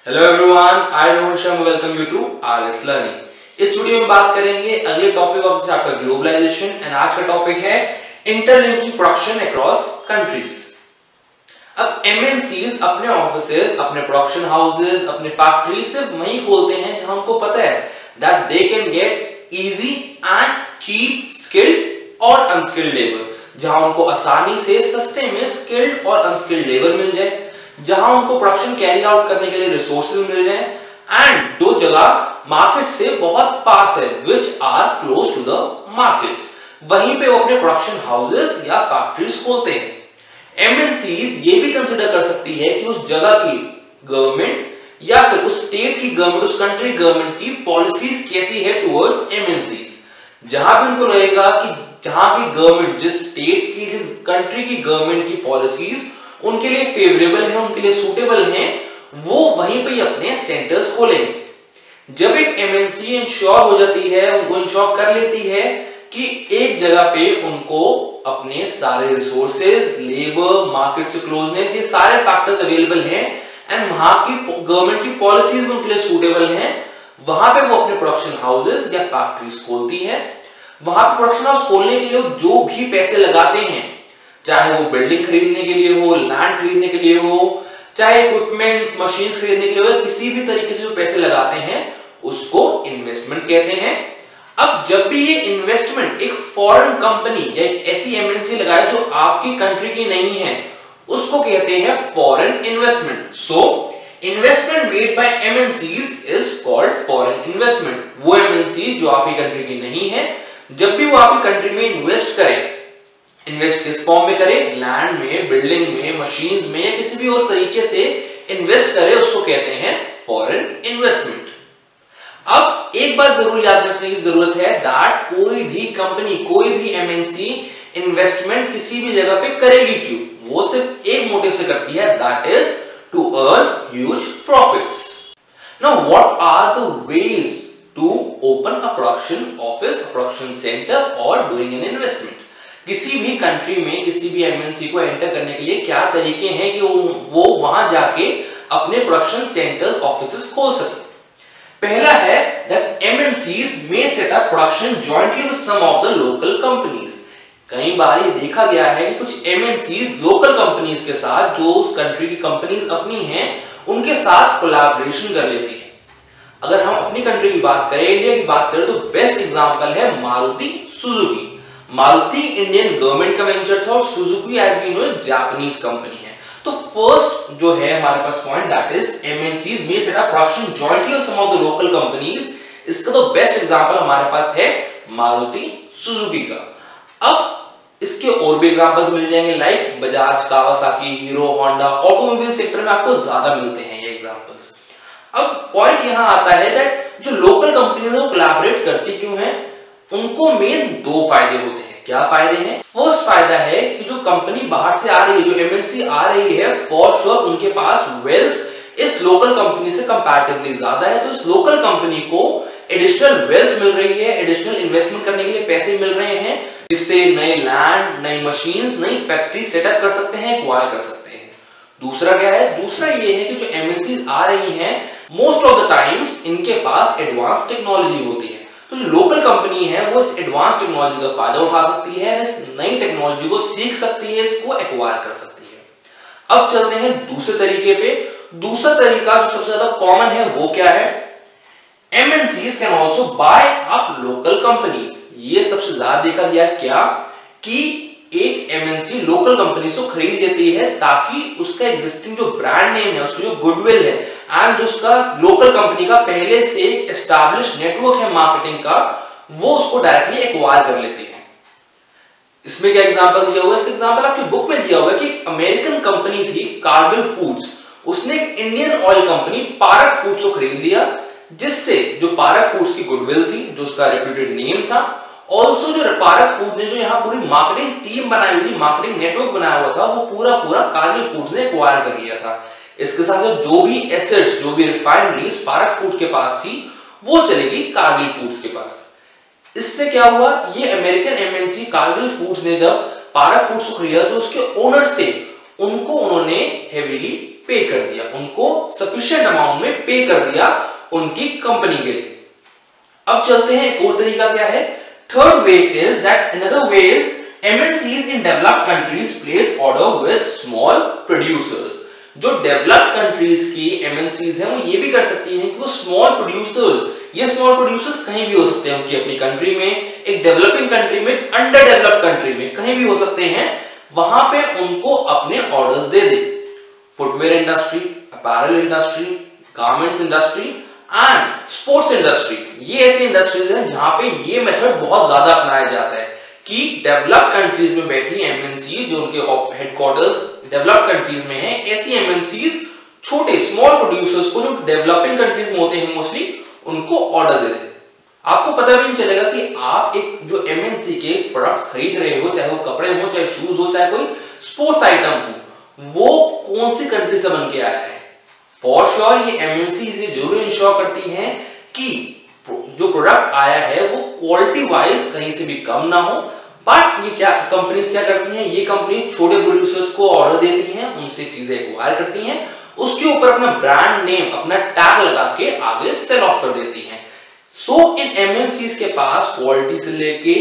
Hello everyone, I Rohan Sharma welcome you to RS learning. इस video में बात करेंगे अगले टॉपिक ऑफ दिस आपका ग्लोबलाइजेशन एंड आज का टॉपिक है इंटरलिंकिंग प्रोडक्शन अक्रॉस कंट्रीज। अब एमएनसीज अपने ऑफिसेज, अपने प्रोडक्शन हाउसेज, अपने फैक्ट्रीज सिर्फ वहीं खोलते हैं जहां उनको पता है that they can get easy and cheap skilled और अनस्किल्ड लेबर, जहां उनको आसानी से सस्ते में स्किल्ड और अनस्किल्ड लेबर मिल जाए, जहां उनको प्रोडक्शन कैरी आउट करने के लिए रिसोर्सेज मिल जाए एंड जो जगह मार्केट से बहुत पास है which are close to the markets, वहीं पे वो अपने प्रोडक्शन हाउसेस या फैक्ट्रीज खोलते हैं। एमएनसीज ये भी कंसीडर कर सकती है कि उस जगह की गवर्नमेंट या फिर उस स्टेट की गवर्नमेंट, उस कंट्री गवर्नमेंट की पॉलिसीज कैसी है टुवर्ड्स एमएनसीज। जहां भी उनको लगेगा कि जहां की गवर्नमेंट, जिस स्टेट की, जिस कंट्री की गवर्नमेंट की पॉलिसीज उनके लिए फेवरेबल है, उनके लिए सूटेबल हैं, वो वहीं पे अपने सेंटर्स खोलेंगे। जब एक एमएनसी इंश्योर हो जाती है, उनको इंश्योर कर लेती है कि एक जगह पे उनको अपने सारे रिसोर्सेज, लेबर, मार्केट से क्लोजनेस, ये सारे फैक्टर्स अवेलेबल हैं एंड वहां की गवर्नमेंट की पॉलिसीज उनके लिए सूटेबल हैं, वहां पे वो अपने प्रोडक्शन हाउसेज या फैक्ट्रीज खोलती है। वहां पे प्रोडक्शन हाउस खोलने के लिए जो भी पैसे लगाते हैं, चाहे वो बिल्डिंग खरीदने के लिए हो, लैंड खरीदने के लिए हो, चाहे इक्विपमेंट्स, मशीन्स खरीदने के लिए हो, किसी भी तरीके से जो पैसे लगाते हैं उसको इन्वेस्टमेंट कहते हैं। अब जब भी ये इन्वेस्टमेंट एक फॉरेन कंपनी या एक ऐसी एमएनसी लगाए जो आपकी कंट्री की नहीं है, उसको कहते हैं foreign investment. So investment made by MNCs is called foreign investment. वो एमएनसी जो आपकी कंट्री की नहीं है, जब भी वो आपकी कंट्री में इन्वेस्ट करे, इन्वेस्ट किस फॉर्म में करे, लैंड में, बिल्डिंग में, मशीन्स में या किसी भी और तरीके से इन्वेस्ट करे, उसको कहते हैं फॉरेन इन्वेस्टमेंट। अब एक बात जरूर याद रखने की जरूरत है दैट कोई भी कंपनी, कोई भी एमएनसी इन्वेस्टमेंट किसी भी जगह पे करेगी क्यों? वो सिर्फ एक मोटिव से करती है, that is to earn huge profits. Now what are the ways to open a production office, production centre और डूइंग एन इन्वेस्टमेंट? किसी भी कंट्री में किसी भी एमएनसी को एंटर करने के लिए क्या तरीके हैं कि वो वहां जाके अपने प्रोडक्शन सेंटर्स, ऑफिसेस खोल सके। पहला है that MNCs may set up production jointly with some of the local companies. कई बार ये देखा गया है कि कुछ एमएनसीज लोकल कंपनीज के साथ, जो उस कंट्री की कंपनीज अपनी हैं, उनके साथ कोलैबोरेशन कर लेती है। अगर हम अपनी कंट्री की बात करें, इंडिया की बात करें, तो बेस्ट एग्जांपल है Maruti Suzuki. Maruti Indian government का वेंचर था और सुजुकी एज वी नो एक जापानीज कंपनी है। तो फर्स्ट जो है हमारे पास point, that is MNCs may set up production jointly with some of the local companies. इसका तो बेस्ट एग्जांपल हमारे पास है मारुति सुजुकी का। अब इसके और भी एग्जांपल्स मिल जाएंगे, like Bajaj, Kawasaki, hero, Honda. Automobile sector में आपको ज्यादा मिलते हैं ये एग्जांपल्स। अब पॉइंट यहां आता है दैट जो लोकल कंपनीज है वो कोलैबोरेट करती क्यों है? उनको मेन दो फायदे होते हैं। क्या फायदे हैं? फर्स्ट फायदा है कि जो कंपनी बाहर से आ रही है, जो एमएनसी आ रही है, फॉर श्योर उनके पास वेल्थ इस लोकल कंपनी से कंपैरेटिवली ज्यादा है, तो इस लोकल कंपनी को एडिशनल वेल्थ मिल रही है, एडिशनल इन्वेस्टमेंट करने के लिए पैसे मिल रहे हैं, जिससे नए लैंड, नई मशीन्स, नई फैक्ट्री सेटअप कर सकते हैं, एक्वायर कर सकते हैं। दूसरा क्या है? दूसरा ये है कि जो एमएनसी आ रही हैं, मोस्ट ऑफ द टाइम्स इनके पास एडवांस टेक्नोलॉजी होती है, तो जो लोकल कंपनी है वो इस एडवांस टेक्नोलॉजी का फायदा उठा सकती है, इस नई टेक्नोलॉजी को सीख सकती है, इसको एक्वायर कर सकती है। अब चलते हैं दूसरे तरीके पे। दूसरा तरीका जो सबसे ज्यादा कॉमन है वो क्या है? MNCs can also by up local companies. ये सबसे ज्यादा देखा गया क्या कि एक एमएनसी लोकल कंपनी से खरीद लेती है ताकि उसका एग्जिस्टिंग जो ब्रांड नेम है, उसकी जो गुडविल है एंड जो उसका लोकल कंपनी का पहले से एस्टैब्लिश नेटवर्क है मार्केटिंग का, वो उसको डायरेक्टली एक्वायर कर लेती है। इसमें क्या एग्जांपल दिया हुआ है? इस एग्जांपल आपकी बुक में दिया हुआ है कि एक अमेरिकन कंपनी थी कारगिल फूड्स, उसने एक Indian oil company park foods को खरीद लिया, जिससे जो पारक फूड्स की गुडविल थी, जो उसका रेप्यूटेड नेम था, ऑल्सो जो पारक फूड ने जो यहाँ पूरी मार्केटिंग टीम बनाई हुई थी, मार्केटिंग नेटवर्क बनाया हुआ था, वो पूरा कारगिल फूड्स ने एक्वायर कर लिया था। इसके साथ जो भी एसेट्स, जो भी रिफाइनरीज पारक फूड के पास थी, वो चलेगी कारगिल फूड्स के पास। इससे क्या हुआ? ये अमेरिकन एमएनसी कारगिल फूड्स ने जब पारक फूड्स को खरीदा, जो उसके ओनर्स थे उनको उन्होंने हेवीली पे कर दिया, उनको सफिशिएंट अमाउंट में पे कर दिया उनकी कंपनी के लिए। अब चलते हैं एक और तरीका क्या है। Third way is that another way is MNCs in developed countries place order with small producers। जो डेवलप्ड कंट्रीज की MNCs हैं वो ये भी कर सकती हैं कि वो स्मॉल प्रोड्यूसर्स, ये स्मॉल प्रोड्यूसर्स कहीं भी हो सकते हैं, उनकी अपनी कंट्री में, एक डेवलपिंग कंट्री में, एक अंडर डेवलप्ड कंट्री में, कहीं भी हो सकते हैं, वहां पे उनको अपने orders they they. Footwear industry, apparel industry, garments industry and sports industry, ये ऐसी इंडस्ट्रीज हैं जहां पे ये मेथड बहुत ज्यादा अपनाया जाता है कि डेवलप्ड कंट्रीज में बैठी MNC जो उनके हेडक्वार्टर्स डेवलप्ड कंट्रीज में है, ऐसी MNCs छोटे स्मॉल प्रोड्यूसर्स को जो डेवलपिंग कंट्रीज में होते हैं मोस्टली, उनको ऑर्डर दे दें। आपको पता भी नहीं चलेगा कि आप एक जो MNC के प्रोडक्ट्स खरीद रहे हो, चाहे वो कपड़े हो, चाहे शूज हो, चाहे कोई स्पोर्ट्स आइटम हो, वो कौन सी कंट्री से बन के आया है। फॉर श्योर ये MNCs ये जरूर इंश्योर करती हैं कि जो प्रोडक्ट आया है वो क्वालिटी वाइज कहीं से भी कम ना हो। बट ये क्या कंपनीज क्या करती हैं, ये कंपनी छोटे प्रोड्यूसर्स को ऑर्डर देती हैं, उनसे चीजें एक्वायर करती हैं, उसके ऊपर अपना ब्रांड नेम, अपना टैग लगा के आगे सेल ऑफ कर देती हैं। सो इन MNCs के पास क्वालिटी से लेके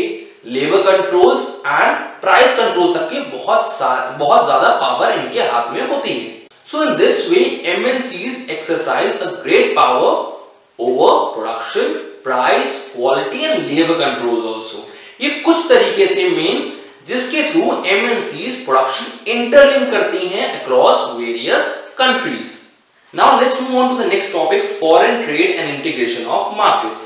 labour controls and price control तक के बहुत ज्यादा पावर इनके हाथ में होती है। So in this way MNCs exercise a great power over production, price, quality and labour control also. ये कुछ तरीके थे मेन जिसके थ्रू MNCs प्रोडक्शन इंटरलिंक करती हैं across various countries. Now let's move on to the next topic, foreign trade and integration of markets.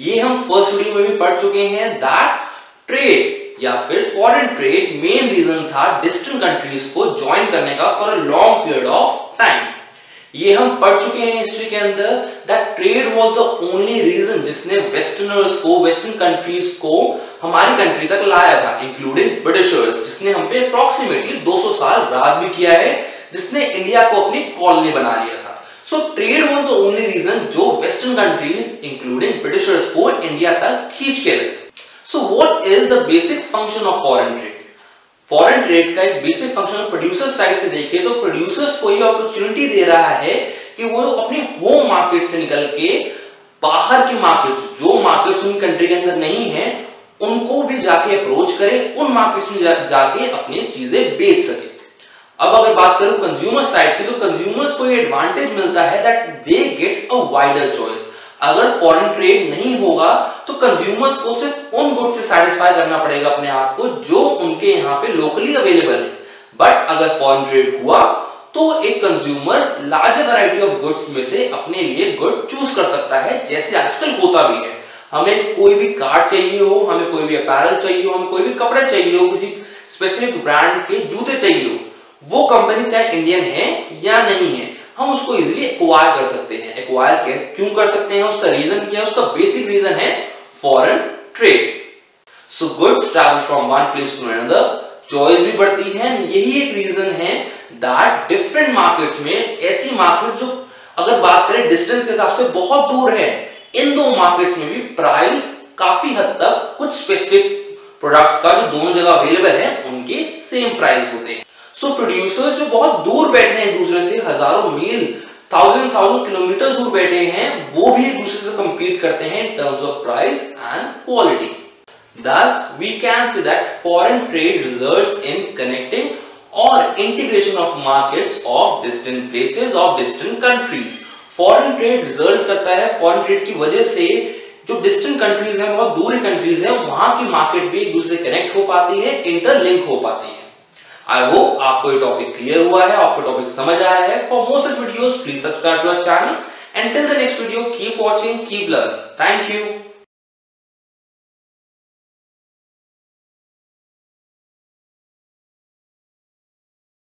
ये हम first video में भी पढ़ चुके हैं दैट ट्रेड या फिर फॉरेन ट्रेड मेन रीजन था डिस्टेंट कंट्रीज को ज्वाइन करने का for a long period of time. ये हम पढ़ चुके हैं हिस्ट्री के अंदर that trade was the only reason जिसने वेस्टर्नर्स को, वेस्टर्न कंट्रीज को हमारी कंट्री तक लाया था, इंक्लूडिंग ब्रिटिशर्स, जिसने हम पे अप्रॉक्सीमेटली 200 साल राज भी किया है, जिसने इंडिया को अपनी कॉलोनी बना लिया था। So trade was the only reason जो वेस्टर्न कंट्रीज इंक्लूडिंग ब्रिटिशर्स को इंडिया तक खींच के लाए। So what is the basic function of foreign trade? Foreign trade का एक बेसिक फंक्शन प्रोड्यूसर साइड से देखें तो प्रोड्यूसर्स को ये अपॉर्चुनिटी दे रहा है कि वो अपने होम मार्केट से निकल के बाहर की मार्केट्स, जो मार्केट्स उनकी कंट्री के अंदर नहीं है, उनको भी जाके अप्रोच करें, उन मार्केट्स में जाके अपनी चीजें बेच सके। अब अगर बात करूं कंज्यूमर साइड की, तो कंज्यूमर्स को ये एडवांटेज मिलता है that they get a wider choice. अगर फॉरेन ट्रेड नहीं होगा तो कंज्यूमर्स को सिर्फ उन गुड्स से सैटिस्फाई करना पड़ेगा अपने आप को जो उनके यहाँ पे लोकली अवेलेबल है। बट अगर फॉरेन ट्रेड हुआ तो एक consumer larger variety of goods में से अपने लिए गुड चूज कर सकता है, जैसे आजकल होता भी है। हमें कोई भी कार चाहिए हो, हमें कोई भी अपैरल चाहिए हो, हमें कोई भी कपड़े चाहिए हो, किसी स्पेसिफिक ब्रांड के जूते चाहिए हो, वो कंपनी चाहे इंडियन है या नहीं है, हम उसको इजीली एक्वायर कर सकते हैं। एक्वायर क्यों कर सकते हैं, उसका रीजन क्या है? उसका बेसिक रीजन है foreign trade. So goods travel from one place to another, choice भी बढ़ती है। यही एक रीजन है दैट डिफरेंट मार्केट्स में, ऐसी मार्केट जो अगर बात करें डिस्टेंस के हिसाब से बहुत दूर है, इन दो मार्केट्स में भी प्राइस काफी हद तक कुछ स्पेसिफिक प्रोडक्ट्स का जो दोनों जगह अवेलेबल है उनके सेम प्राइस होते हैं। सो प्रोड्यूसर जो बहुत दूर बैठे हैं एक दूसरे से, हजारों मील, थाउजेंड किलोमीटर दूर बैठे हैं, वो भी एक दूसरे से compete करते हैं in terms of price and quality. Thus, we can say that foreign trade results in connecting or integration of markets of distant places of distant countries. Foreign trade result करता है, foreign trade की वजह से जो distant countries हैं, बहुत दूरी countries हैं, वहां की market भी एक दूसरे से connect हो पाती है, interlink हो पाती है। I hope आपको ये टॉपिक क्लियर हुआ है, आपको टॉपिक समझ आया है। For more such videos, please subscribe to our channel. Until the next video, keep watching, keep learning. Thank you.